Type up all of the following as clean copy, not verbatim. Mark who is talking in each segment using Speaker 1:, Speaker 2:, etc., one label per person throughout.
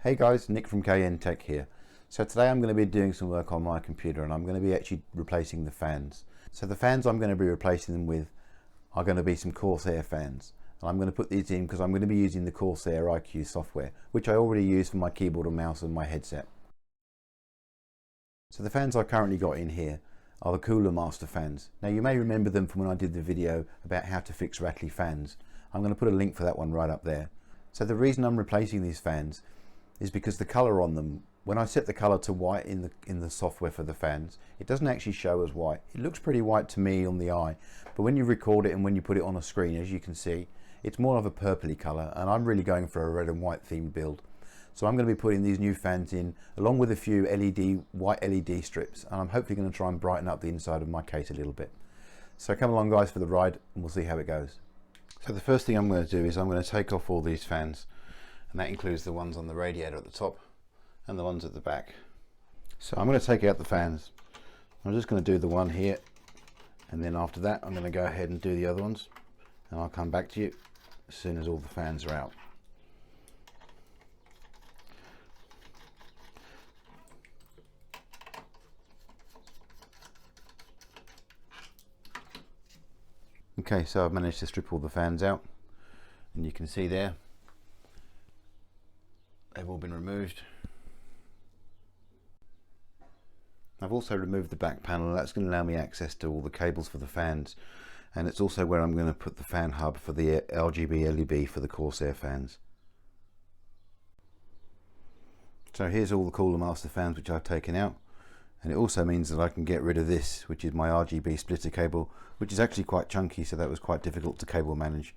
Speaker 1: Hey guys, Nick from KN Tech here. So today I'm going to be doing some work on my computer and I'm going to be actually replacing the fans. So the fans I'm going to be replacing them with are going to be some Corsair fans. And I'm going to put these in because I'm going to be using the Corsair IQ software, which I already use for my keyboard and mouse and my headset. So the fans I currently got in here are the Cooler Master fans. Now you may remember them from when I did the video about how to fix rattly fans. I'm going to put a link for that one right up there. So the reason I'm replacing these fans is because the color on them, when I set the color to white in the software for the fans, it doesn't actually show as white. It looks pretty white to me on the eye, but when you record it and when you put it on a screen, as you can see, it's more of a purpley color, and I'm really going for a red and white themed build. So I'm going to be putting these new fans in along with a few white LED strips, and I'm hopefully going to try and brighten up the inside of my case a little bit. So come along guys for the ride and we'll see how it goes. So the first thing I'm going to do is I'm going to take off all these fans, and that includes the ones on the radiator at the top and the ones at the back. So I'm going to take out the fans. I'm just going to do the one here, and then after that I'm going to go ahead and do the other ones, and I'll come back to you as soon as all the fans are out. Okay, so I've managed to strip all the fans out, and you can see there they've all been removed. I've also removed the back panel. That's going to allow me access to all the cables for the fans, and it's also where I'm going to put the fan hub for the RGB LED for the Corsair fans. So here's all the Cooler Master fans which I've taken out, and it also means that I can get rid of this, which is my RGB splitter cable, which is actually quite chunky, so that was quite difficult to cable manage.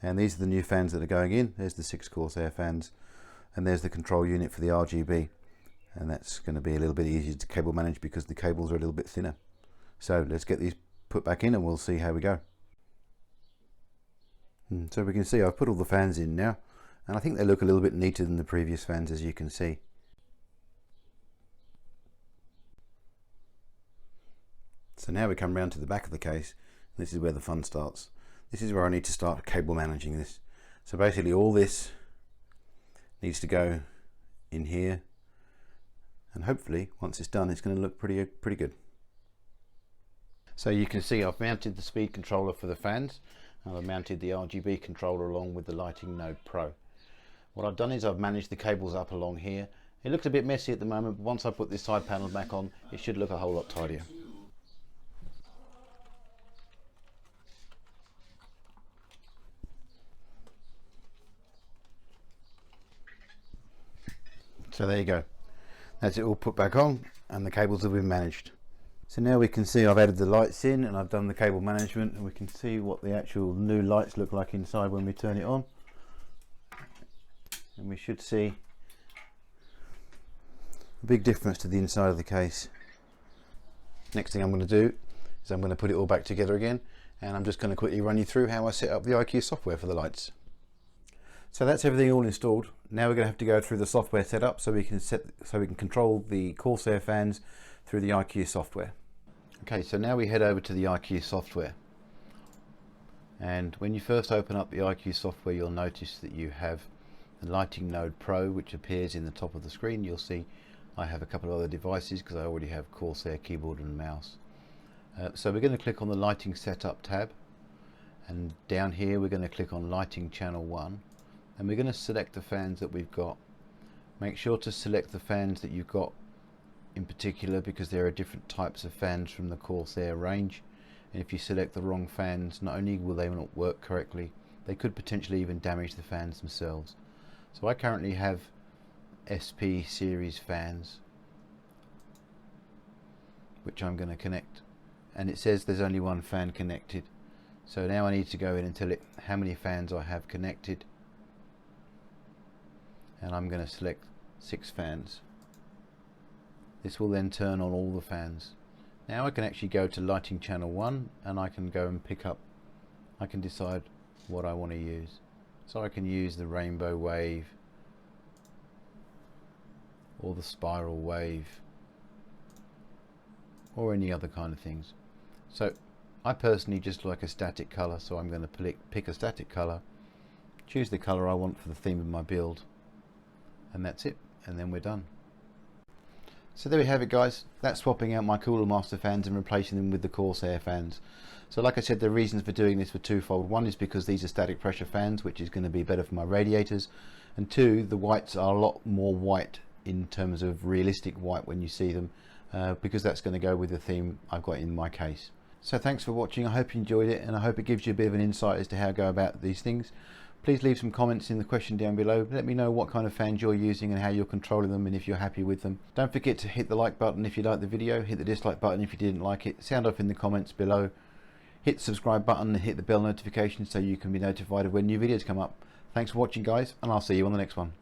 Speaker 1: And these are the new fans that are going in. There's the 6 Corsair fans, and there's the control unit for the RGB, and that's going to be a little bit easier to cable manage because the cables are a little bit thinner. So let's get these put back in and we'll see how we go. So we can see I've put all the fans in now, and I think they look a little bit neater than the previous fans, as you can see. So now we come round to the back of the case. This is where the fun starts. This is where I need to start cable managing this. So basically all this needs to go in here, and hopefully once it's done it's going to look pretty good. So you can see I've mounted the speed controller for the fans, and I've mounted the RGB controller along with the Lighting Node Pro. What I've done is I've managed the cables up along here. It looks a bit messy at the moment, but once I put this side panel back on it should look a whole lot tidier. So there you go, that's it all put back on and the cables have been managed. So now we can see I've added the lights in and I've done the cable management, and we can see what the actual new lights look like inside when we turn it on. And we should see a big difference to the inside of the case. Next thing I'm going to do is I'm going to put it all back together again, and I'm just going to quickly run you through how I set up the IQ software for the lights. So that's everything all installed. Now we're going to have to go through the software setup so we can control the Corsair fans through the IQ software. Okay, so now we head over to the IQ software, and when you first open up the IQ software you'll notice that you have the Lighting Node Pro, which appears in the top of the screen. You'll see I have a couple of other devices because I already have Corsair keyboard and mouse. So we're going to click on the Lighting Setup tab, and down here we're going to click on Lighting Channel 1. And we're going to select the fans that we've got. Make sure to select the fans that you've got in particular, because there are different types of fans from the Corsair range, and if you select the wrong fans, not only will they not work correctly, they could potentially even damage the fans themselves. So I currently have SP series fans which I'm going to connect, and it says there's only one fan connected. So now I need to go in and tell it how many fans I have connected, and I'm going to select 6 fans. This will then turn on all the fans. Now I can actually go to Lighting Channel 1 and I can go and I can decide what I want to use. So I can use the rainbow wave or the spiral wave or any other kind of things. So I personally just like a static color, so I'm going to pick a static color, choose the color I want for the theme of my build, and that's it, and then we're done. So there we have it, guys. That's swapping out my Cooler Master fans and replacing them with the Corsair fans. So like I said, the reasons for doing this were twofold. One is because these are static pressure fans, which is going to be better for my radiators, and two, the whites are a lot more white in terms of realistic white when you see them, because that's going to go with the theme I've got in my case. So thanks for watching. I hope you enjoyed it, and I hope it gives you a bit of an insight as to how I go about these things. Please leave some comments in the question down below. Let me know what kind of fans you're using and how you're controlling them, and if you're happy with them. Don't forget to hit the like button if you liked the video, hit the dislike button if you didn't like it, sound off in the comments below, hit the subscribe button and hit the bell notification so you can be notified of when new videos come up. Thanks for watching, guys, and I'll see you on the next one.